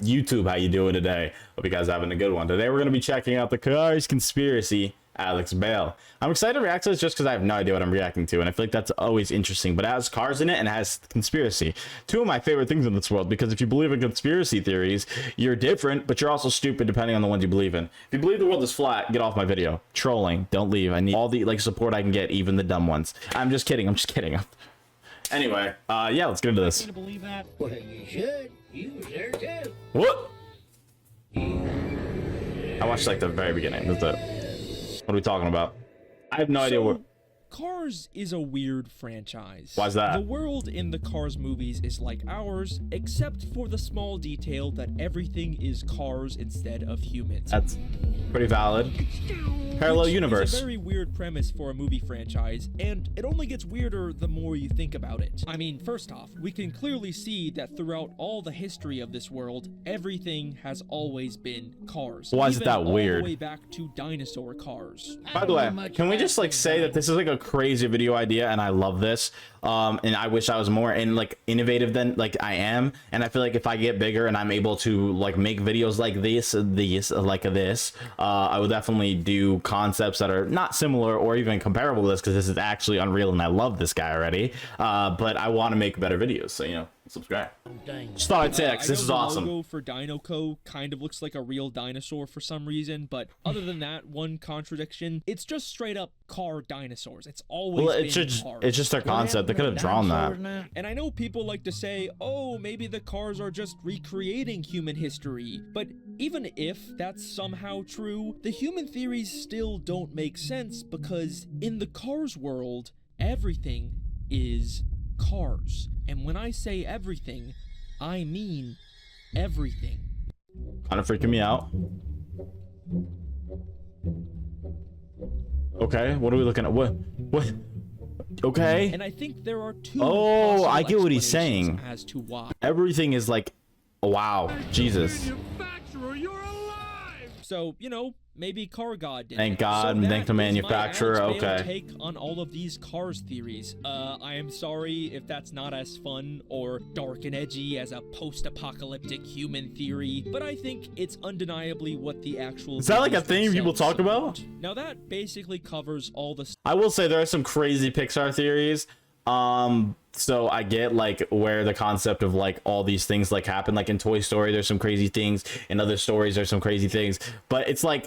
YouTube, how you doing today? Hope you guys are having a good one. Today we're going to be checking out the Cars Conspiracy, Alex Bale. I'm excited to react to this just because I have no idea what I'm reacting to, and I feel like that's always interesting. But it has cars in it and it has conspiracy. Two of my favorite things in this world, because if you believe in conspiracy theories, you're different, but you're also stupid depending on the ones you believe in. If you believe the world is flat, get off my video. Trolling, don't leave. I need all the support I can get, even the dumb ones. I'm just kidding. I'm just kidding. Anyway, yeah, let's get into this. You believe that? Well, you should. You was there too. What? I watched like the very beginning. That's it. What are we talking about? I have no idea what. Cars is a weird franchise. Why's that? The world in the Cars movies is like ours, except for the small detail that everything is cars instead of humans. That's pretty valid. Parallel universe. It's a very weird premise for a movie franchise, and it only gets weirder the more you think about it. I mean, first off, we can clearly see that throughout all the history of this world, everything has always been cars. Why is it that weird? All the way back to dinosaur cars. By the way, can we just say that this is like a crazy video idea, and I love this, and I wish I was more innovative than I am, and I feel like if I get bigger and I'm able to make videos like this, I will definitely do concepts that are not similar or even comparable to this, because this is actually unreal and I love this guy already, but I want to make better videos, so subscribe. Just thought I'd say that, 'cause this is awesome. The logo for Dinoco kind of looks like a real dinosaur for some reason, but other than that one contradiction, it's just straight up car dinosaurs. It's always been cars. It's just their concept. They could have drawn that. And I know people like to say, oh, maybe the cars are just recreating human history, but even if that's somehow true, the human theories still don't make sense, because in the Cars world, everything is cars. And when I say everything, I mean everything. Kind of freaking me out. Okay, what are we looking at? What? Okay. And I think there are two. Oh, I get what he's saying. As to why everything is wow, Jesus. So, maybe Car God did. Thank God, and thank the manufacturer. Okay. Take on all of these cars theories. I am sorry if that's not as fun or dark and edgy as a post-apocalyptic human theory, but I think it's undeniably what the actual. Is that like a thing people talk about? Now that basically covers all the. I will say there are some crazy Pixar theories. So I get where the concept of all these things happen. In Toy Story, there's some crazy things. In other stories, there's some crazy things. But it's I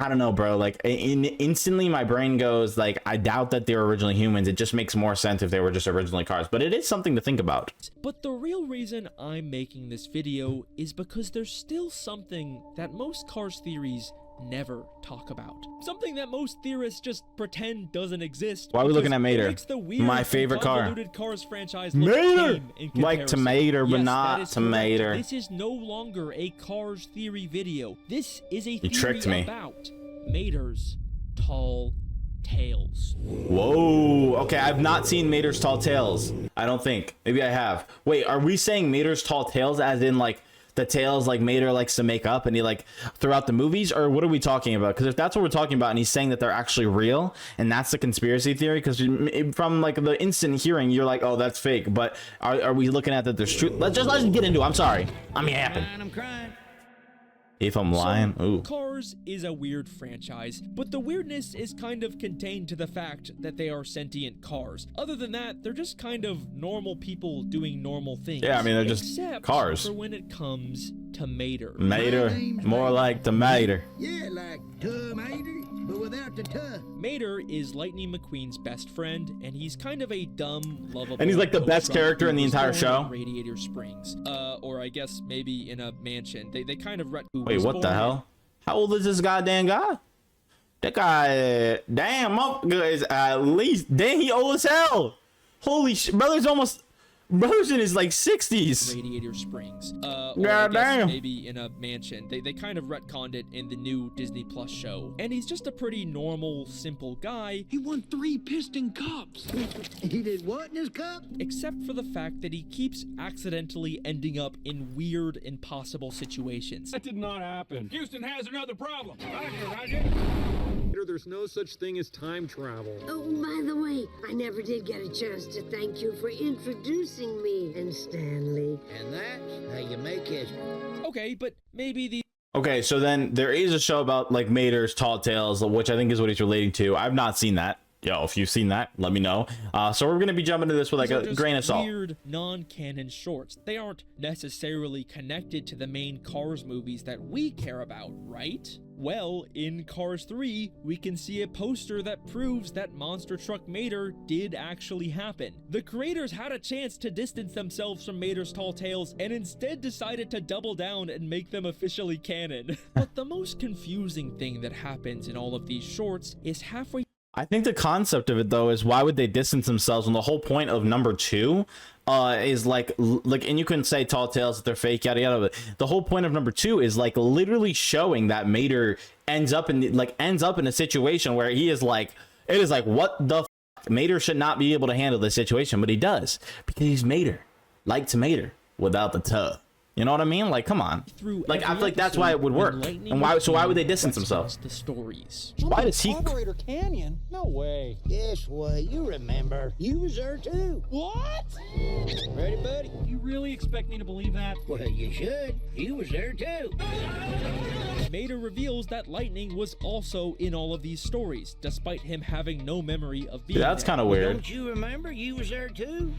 don't know, bro. Instantly my brain goes I doubt that they're originally humans. It just makes more sense if they were just originally cars. But it is something to think about. But the real reason I'm making this video is because there's still something that most Cars theories never talk about. Something that most theorists just pretend doesn't exist. Why are we looking at Mater? My favorite car. Cars franchise Mater! Like Tomato, but not Tomato. This is no longer a Cars theory video. This is a theory about Mater's tall tales. Whoa. Okay, I've not seen Mater's tall tales. I don't think. Maybe I have. Wait, are we saying Mater's tall tales as in the tales Mater likes to make up and he throughout the movies, or what are we talking about? Because if that's what we're talking about and he's saying that they're actually real and that's the conspiracy theory, because from the instant hearing you're oh, that's fake, but are we looking at that there's truth? Let's just get into it. I'm sorry, I'm yapping. I'm crying. If I'm lying. Ooh. Cars is a weird franchise, but the weirdness is kind of contained to the fact that they are sentient cars. Other than that, they're just kind of normal people doing normal things. Yeah, I mean, they're just cars. For when it comes to Mater. Mater, more like Tomato. Yeah, like Tomato, but without the tuh. Mater is Lightning McQueen's best friend, and he's kind of a dumb, lovable. And he's the best character in the entire show. Radiator Springs, or I guess maybe in a mansion. They kind of Wait, what the hell? How old is this goddamn guy? That guy, damn, motherfucker is at least, damn, he old as hell. Holy shit, brother's in his 60s. Radiator Springs, or God damn. maybe in a mansion. They kind of retconned it in the new Disney Plus show, and he's just a pretty normal, simple guy. He won 3 piston cups. He did what in his cup? Except for the fact that he keeps accidentally ending up in weird, impossible situations. That did not happen. Houston has another problem. Roger, Roger. Mater, there's no such thing as time travel. Oh, by the way, I never did get a chance to thank you for introducing me and Stanley. And that's how you make history. Okay, but maybe the Okay, so then there is a show about like Mater's Tall Tales, which I think is what he's relating to. I've not seen that. Yo, if you've seen that, let me know. So we're gonna be jumping to this with like a grain of salt. Weird non-canon shorts. They aren't necessarily connected to the main Cars movies that we care about, right? Well, in Cars 3, we can see a poster that proves that Monster Truck Mater did actually happen. The creators had a chance to distance themselves from Mater's Tall Tales and instead decided to double down and make them officially canon. But the most confusing thing that happens in all of these shorts is halfway. I think the concept of it though is why would they distance themselves when the whole point of number 2 is like and you can say Tall Tales that they're fake, yada yada, but the whole point of number 2 is like literally showing that Mater ends up in a situation where he is like, it is like, what the f? Mater should not be able to handle this situation, but he does because he's Mater, like tomato without the tuh. You know what I mean? Like, come on. Like, I feel like that's why it would work. And why? So why would they distance themselves? The stories. Why does he? Operator Canyon? No way. Yes, way. You remember. You was there too. What? Ready, buddy? You really expect me to believe that? Well, you should. You was there too. Mater reveals that Lightning was also in all of these stories, despite him having no memory of being That's there. kind of weird. Don't you remember? You was there too.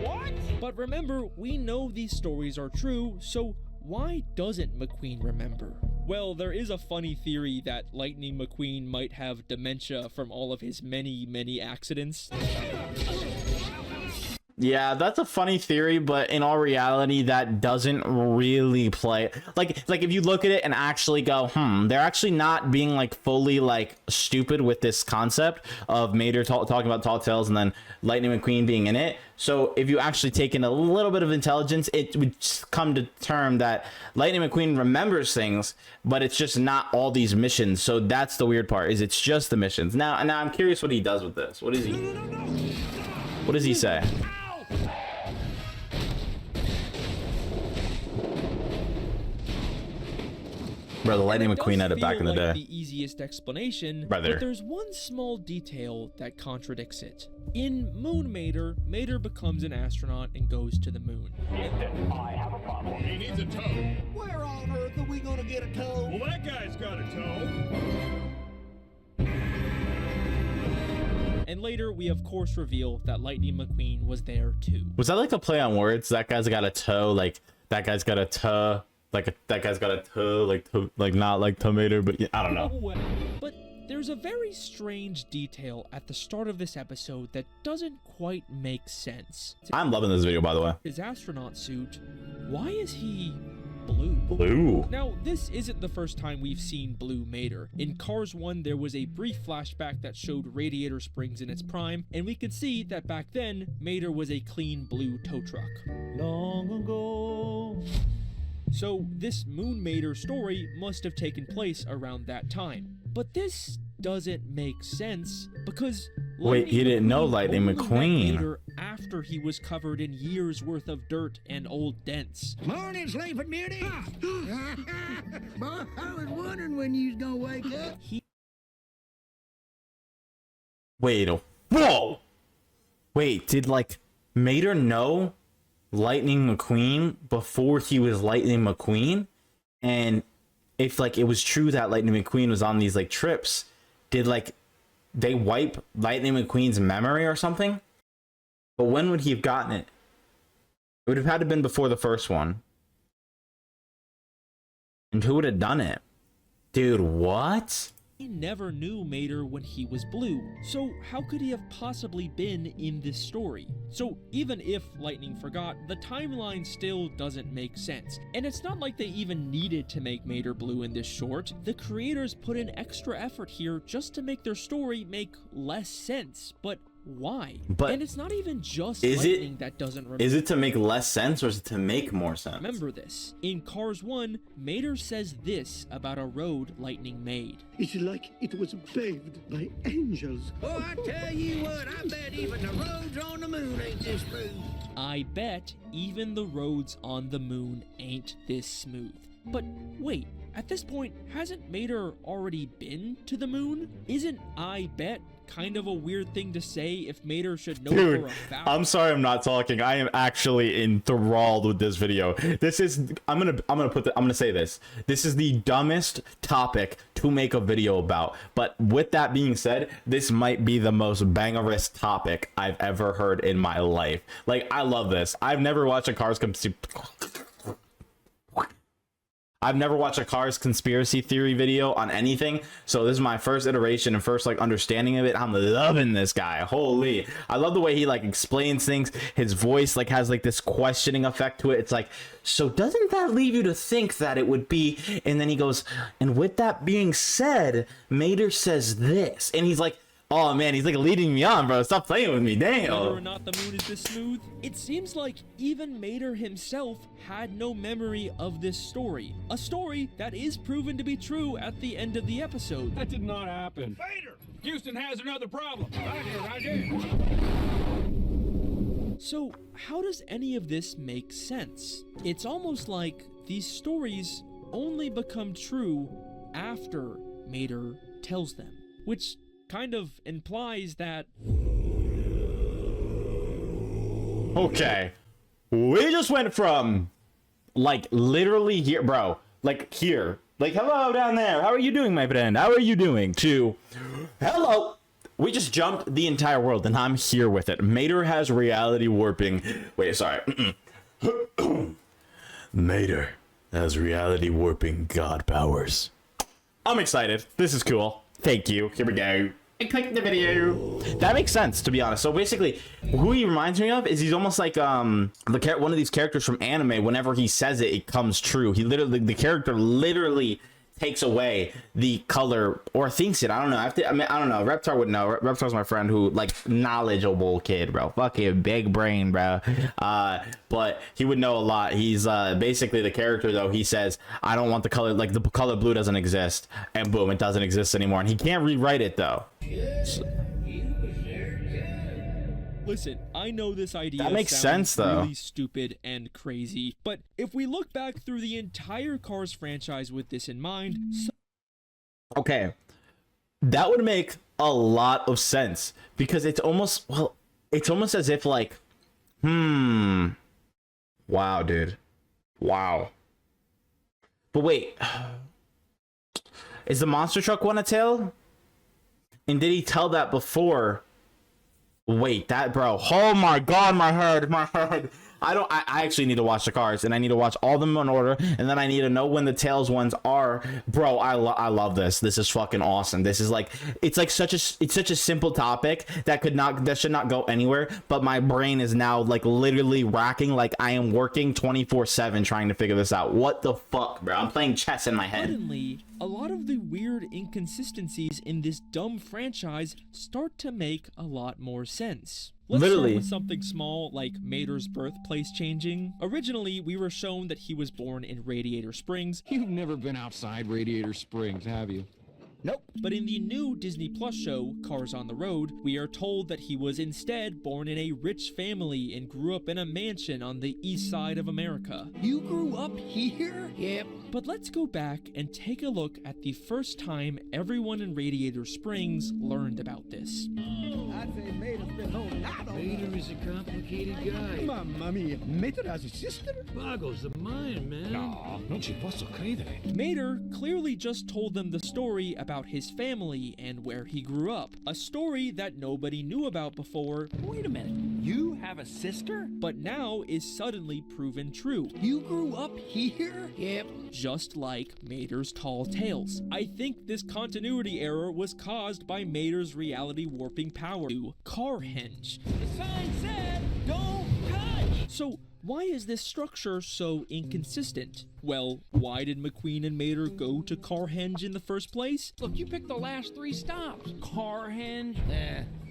What? But remember, we know these stories are true, so why doesn't McQueen remember? Well, there is a funny theory that Lightning McQueen might have dementia from all of his many accidents. Yeah, that's a funny theory, but in all reality, that doesn't really play. Like if you look at it and actually go, they're actually not being like fully like stupid with this concept of Mater talking about Tall Tales and then Lightning McQueen being in it. So if you actually take in a little bit of intelligence, it would come to term that Lightning McQueen remembers things, but it's just not all these missions. So that's the weird part, is it's just the missions. Now I'm curious what he does with this. What is he? What does he say? Bro, the Lightning McQueen had it back in the day. The easiest explanation, Brother. but there's one small detail that contradicts it. In Moon Mater, Mater becomes an astronaut and goes to the moon. Houston, I have a problem. He needs a tow. Where on earth are we gonna get a tow? Well, that guy's got a tow. And later, we of course reveal that Lightning McQueen was there too. Was that like a play on words? That guy's got a toe, like that guy's got a toe, that guy's got a toe, like not like tomato, but I don't know. But there's a very strange detail at the start of this episode that doesn't quite make sense. I'm loving this video, by the way. His astronaut suit, why is he blue? Blue. Now, this isn't the first time we've seen Blue Mater. In Cars 1, there was a brief flashback that showed Radiator Springs in its prime, and we could see that back then, Mater was a clean blue tow truck. Long ago. So, this Moon Mater story must have taken place around that time. But this doesn't make sense, because Wait, he didn't know Lightning only met McQueen. Mater after he was covered in years worth of dirt and old dents. Morning, Sleeping Beauty. Boy, I was wondering when you was gonna wake up. Wait, whoa! Wait, did like Mater know Lightning McQueen before he was Lightning McQueen? And if like it was true that Lightning McQueen was on these like trips, did like they wipe Lightning McQueen's memory or something? But when would he have gotten it? It would have had to have been before the first one. And who would have done it? Dude, what? He never knew Mater when he was blue, so how could he have possibly been in this story? So even if Lightning forgot, the timeline still doesn't make sense. And it's not like they even needed to make Mater blue in this short. The creators put in extra effort here just to make their story make less sense, but why? But and it's not even just is Lightning that doesn't remember. Is it to make less sense or is it to make more sense? Remember this. In Cars 1, Mater says this about a road Lightning made. It's like it was paved by angels. Oh, I tell you what, I bet even the roads on the moon ain't this smooth. I bet even the roads on the moon ain't this smooth. But wait, at this point, hasn't Mater already been to the moon? Isn't I bet kind of a weird thing to say if Mater should know Dude, for a fact? I'm sorry I'm not talking. I am actually enthralled with this video. This is I'm gonna say this. This is the dumbest topic to make a video about. But with that being said, this might be the most bangerous topic I've ever heard in my life. Like, I love this. I've never watched a Cars conspiracy theory video on anything, so this is my first iteration and first like understanding of it. I'm loving this guy. Holy, I love the way he like explains things. His voice like has like this questioning effect to it. It's like, so doesn't that leave you to think that it would be? And then he goes, and with that being said, Mater says this, and he's like, oh man, he's like leading me on, bro. Stop playing with me, damn. Whether or not the moon is this smooth, it seems like even Mater himself had no memory of this story. A story that is proven to be true at the end of the episode. That did not happen. Vader! Houston has another problem. Roger. So how does any of this make sense? It's almost like these stories only become true after Mater tells them, which kind of implies that... Okay, we just went from like literally here, bro, like here, like hello down there, how are you doing, my friend, how are you doing, to hello. We just jumped the entire world, and I'm here with it. Mater has reality warping. Wait, sorry. Mater has reality warping god powers. I'm excited. This is cool. Thank you. Here we go. I clicked the video. That makes sense, to be honest. So basically, who he reminds me of is he's almost like one of these characters from anime. Whenever he says it, it comes true. The character literally takes away the color, or thinks it. I don't know. I don't know. Reptar would know. Reptar's my friend who, like, knowledgeable kid, bro. Fucking big brain, bro. But he would know a lot. He's basically the character, though. He says, I don't want the color, like, the color blue doesn't exist. And boom, it doesn't exist anymore. And he can't rewrite it, though. Listen, I know this idea that makes sounds sense, though. Really stupid and crazy, but if we look back through the entire Cars franchise with this in mind... Okay, that would make a lot of sense, because it's almost, well, it's almost as if like, wow, dude. Wow. But wait, is the monster truck one a tail? And did he tell that before? Wait, that, bro. Oh my god, my head. I actually need to watch the Cars, and I need to watch all of them in order, and then I need to know when the Tails ones are. Bro, I love this. This is fucking awesome. This is like, it's such a simple topic that should not go anywhere, but my brain is now like literally racking, like I am working 24/7 trying to figure this out. What the fuck, bro? I'm playing chess in my head. Suddenly, a lot of the weird inconsistencies in this dumb franchise start to make a lot more sense. Let's start with something small like Mater's birthplace changing. Originally, we were shown that he was born in Radiator Springs. You've never been outside Radiator Springs, have you? Nope. But in the new Disney Plus show, Cars on the Road, we are told that he was instead born in a rich family and grew up in a mansion on the east side of America. You grew up here? Yep. But let's go back and take a look at the first time everyone in Radiator Springs learned about this. I'd say Mater's been holding out on Mater is a complicated guy. Mamma mia, Mater has a sister? Boggles the mind, man. No, non ci posso credere. Mater clearly just told them the story about his family and where he grew up. A story that nobody knew about before. Wait a minute. You have a sister? But now is suddenly proven true. You grew up here? Yep. Just like Mater's tall tales. I think this continuity error was caused by Mater's reality warping power to Carhenge. The sign said, don't touch! So why is this structure so inconsistent? Well, why did McQueen and Mater go to Carhenge in the first place? Look, you picked the last 3 stops. Carhenge?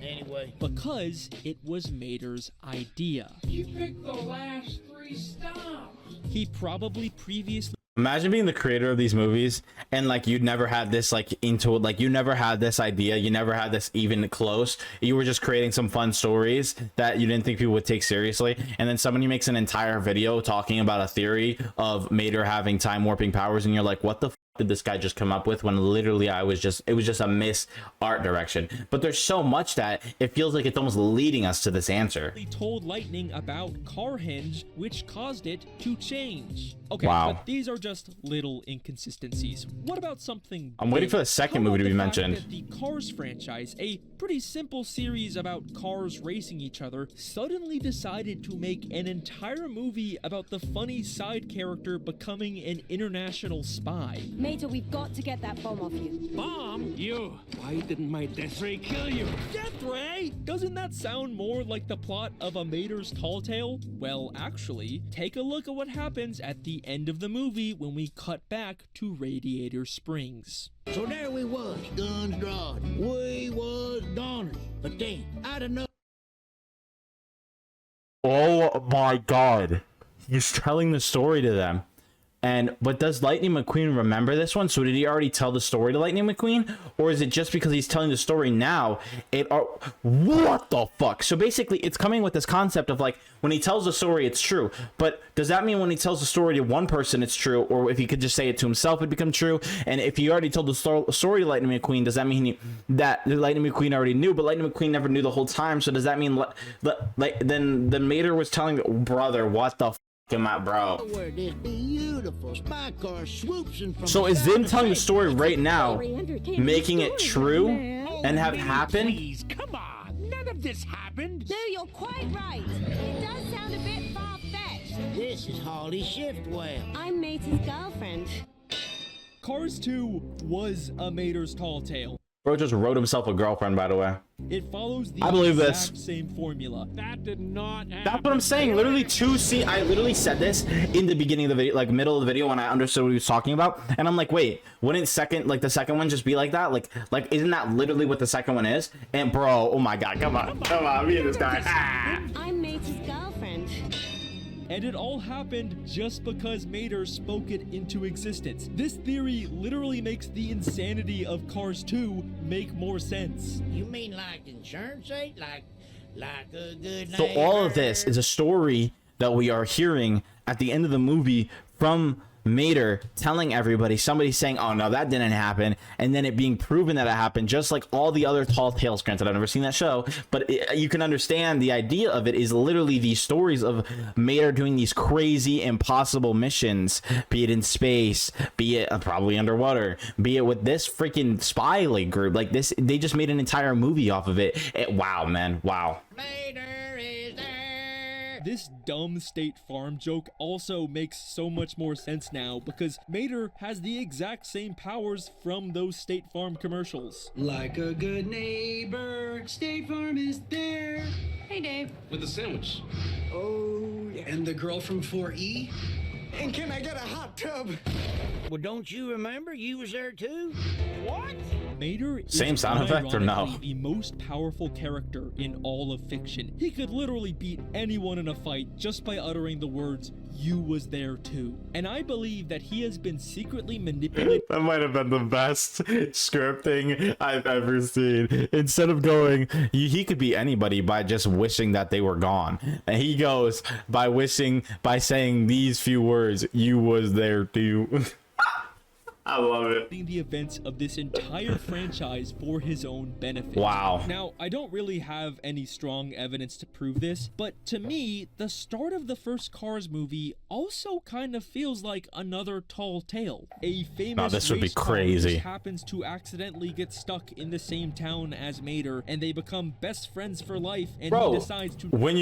Anyway. Because it was Mater's idea. You picked the last 3 stops. He probably previously Imagine being the creator of these movies and like you'd never had this like into it, like you never had this idea, you never had this even close. You were just creating some fun stories that you didn't think people would take seriously, and then somebody makes an entire video talking about a theory of Mater having time warping powers, and you're like, what the f did this guy just come up with, when literally it was just a miss art direction. But there's so much that it feels like it's almost leading us to this answer. He told Lightning about Carhenge, which caused it to change. Okay, wow. But these are just little inconsistencies. What about something I'm waiting for the second movie to be mentioned. That the Cars franchise, a pretty simple series about cars racing each other, suddenly decided to make an entire movie about the funny side character becoming an international spy. Mater, we've got to get that bomb off you. Bomb? You? Why didn't my death ray kill you? Death Ray? Doesn't that sound more like the plot of a Mater's Tall Tale? Well, actually, take a look at what happens at the end of the movie when we cut back to Radiator Springs. So there we was, guns drawn. We was goners. But then, out of no... Oh my god. He's telling the story to them. But does Lightning McQueen remember this one? So did he already tell the story to Lightning McQueen? Or is it just because he's telling the story now? What the fuck? So basically, it's coming with this concept of like, when he tells the story, it's true. But does that mean when he tells the story to one person, it's true? Or if he could just say it to himself, it'd become true? And if he already told the story to Lightning McQueen, does that mean that Lightning McQueen already knew, but Lightning McQueen never knew the whole time? So does that mean then Mater was telling, brother, what the am I, bro? Where this beautiful spy car swoops in from... So is them telling the story right now making it true and have happened? Please, come on. None of this happened. No, you're quite right. It does sound a bit far-fetched. This is Holly Shiftwell. I'm Mater's girlfriend. Cars 2 was a Mater's Tall Tale. Bro just wrote himself a girlfriend, by the way. It follows the I believe exact this. same formula. That did not happen. That's what I'm saying. Literally I literally said this in the beginning of the video, like middle of the video, when I understood what he was talking about. And I'm like, wait, wouldn't the second one just be like that? Like isn't that literally what the second one is? And bro, oh my god, come on, me and this guy. I'm Mater's girlfriend. And it all happened just because Mater spoke it into existence. This theory literally makes the insanity of Cars 2 make more sense. You mean like insurance rate? Like a good So all of this is a story that we are hearing at the end of the movie from Mater telling everybody, somebody saying, oh no, that didn't happen, and then it being proven that it happened, just like all the other Tall Tales. Granted, I've never seen that show, but you can understand the idea of it is literally these stories of Mater doing these crazy impossible missions, be it in space, be it probably underwater, be it with this freaking spy league group like this. They just made an entire movie off of it. Wow, man, wow. Mater is there. This dumb State Farm joke also makes so much more sense now because Mater has the exact same powers from those State Farm commercials. Like a good neighbor, State Farm is there. Hey, Dave. With a sandwich. Oh, yeah. And the girl from 4E? And can I get a hot tub? Well, don't you remember you was there too? What? Mater Same is sound effect or no? unironically the most powerful character in all of fiction. He could literally beat anyone in a fight just by uttering the words, "You was there too." And I believe that he has been secretly manipulated. That might have been the best scripting I've ever seen. Instead of going, he could be anybody by just wishing that they were gone. And he goes by saying these few words, "You was there too." I love it. The events of this entire franchise for his own benefit. Wow. Now, I don't really have any strong evidence to prove this, but to me, the start of the first Cars movie also kind of feels like another Tall Tale. A famous this would be race car crazy. just happens to accidentally get stuck in the same town as Mater, and they become best friends for life, and Bro, he decides to... when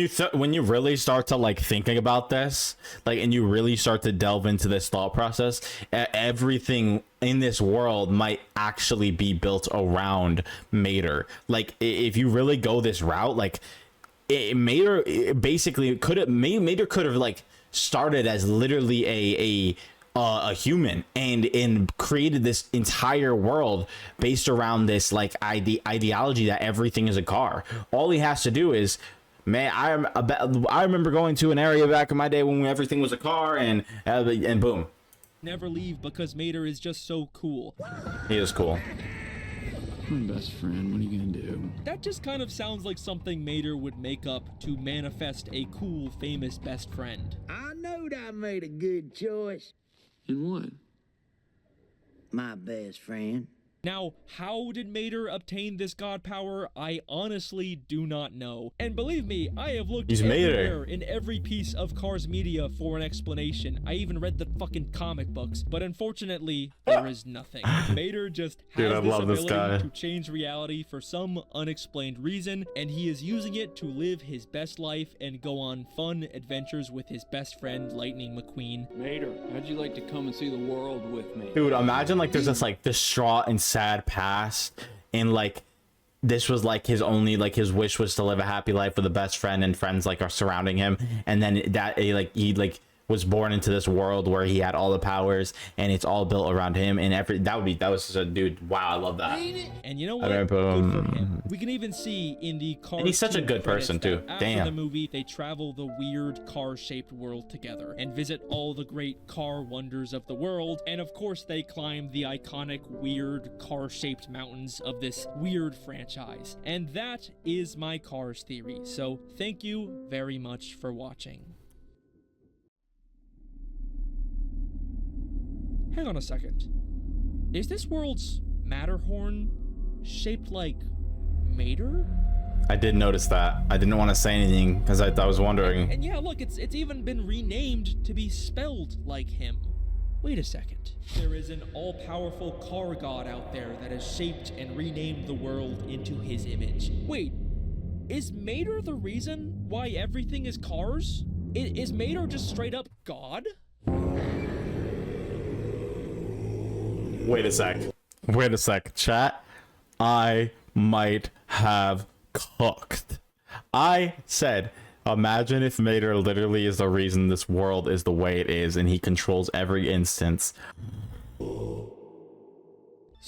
you really start to like thinking about this, like, and you really start to delve into this thought process, everything in this world might actually be built around Mater. Like, if you really go this route, like, Mater could have like started as literally a human and created this entire world based around this like ideology that everything is a car. All he has to do is, man, I remember going to an area back in my day when everything was a car, and boom. never leave because Mater is just so cool. He is cool. My best friend, what are you gonna do? That just kind of sounds like something Mater would make up to manifest a cool, famous best friend. I knowed I made a good choice. In what? My best friend. Now, how did Mater obtain this god power? I honestly do not know. And believe me, I have looked everywhere in every piece of Cars media for an explanation. I even read the fucking comic books, but unfortunately, there is nothing. Mater just has this ability to change reality for some unexplained reason, and he is using it to live his best life and go on fun adventures with his best friend, Lightning McQueen. Mater, how'd you like to come and see the world with me? Dude, imagine like there's this like distraught and sad past, and like this was like his only, like his wish was to live a happy life with a best friend, and friends like are surrounding him, and then that he was born into this world where he had all the powers and it's all built around him, and that was just a dude. Wow, I love that. And you know what? Good for him. We can even see in the car. And he's such a good person too. After the movie, they travel the weird car-shaped world together and visit all the great car wonders of the world, and of course they climb the iconic weird car-shaped mountains of this weird franchise. And that is my Cars theory. So thank you very much for watching. Hang on a second. Is this world's Matterhorn shaped like Mater? I did notice that. I didn't want to say anything because I was wondering. And yeah, look, it's even been renamed to be spelled like him. Wait a second. There is an all-powerful car god out there that has shaped and renamed the world into his image. Wait, is Mater the reason why everything is cars? Is Mater just straight up God? Wait a sec, chat. I might have cooked. I said, imagine if Mater literally is the reason this world is the way it is, and he controls every instance.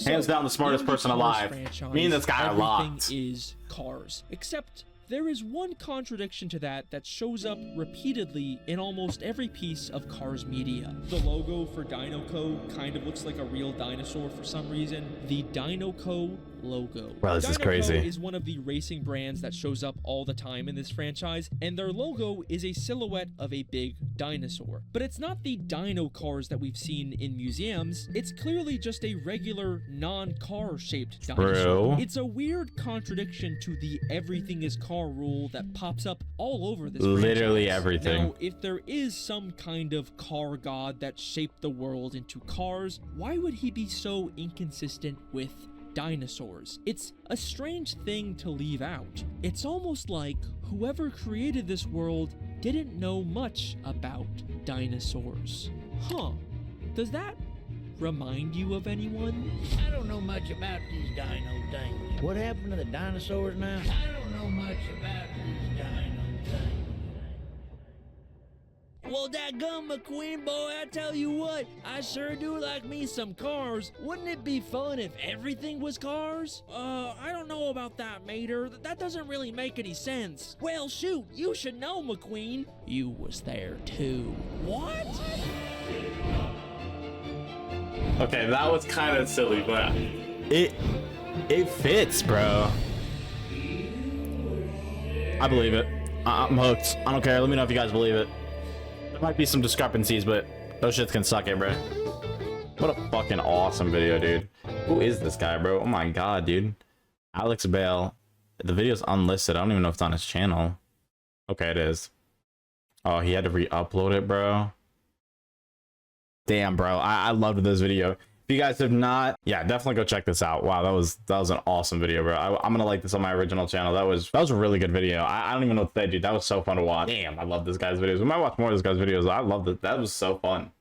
Hands down the smartest person alive. Me and this guy are locked. Everything is cars, except there is one contradiction to that shows up repeatedly in almost every piece of Cars media. The logo for Dinoco kind of looks like a real dinosaur for some reason. The Dinoco logo. Wow, this is crazy. Dinoco is one of the racing brands that shows up all the time in this franchise, and their logo is a silhouette of a big dinosaur. But it's not the dino cars that we've seen in museums. It's clearly just a regular non-car shaped dinosaur. It's a weird contradiction to the everything is car rule that pops up all over this literally franchise. Everything. Now, if there is some kind of car god that shaped the world into cars, why would he be so inconsistent with dinosaurs? It's a strange thing to leave out. It's almost like whoever created this world didn't know much about dinosaurs. Huh. Does that remind you of anyone? I don't know much about these dino things. What happened to the dinosaurs now? I don't know much about these dino things. Well, dadgum, McQueen boy, I tell you what, I sure do like me some cars. Wouldn't it be fun if everything was cars? I don't know about that, Mater. That doesn't really make any sense. Well, shoot, you should know, McQueen. You was there too. What? Okay, that was kind of silly, but it fits, bro. I believe it. I'm hooked. I don't care. Let me know if you guys believe it. There might be some discrepancies, but those shits can suck it, bro. What a fucking awesome video, dude. Who is this guy, bro? Oh my god, dude. Alex Bale. The video's unlisted. I don't even know if it's on his channel. Okay, it is. Oh, he had to re-upload it, bro. Damn, bro. I loved this video. If you guys have not, yeah, definitely go check this out. Wow, that was an awesome video, bro. I'm gonna like this on my original channel. That was a really good video. I don't even know what to say, dude. That was so fun to watch. Damn, I love this guy's videos. We might watch more of this guy's videos. I loved it. That was so fun.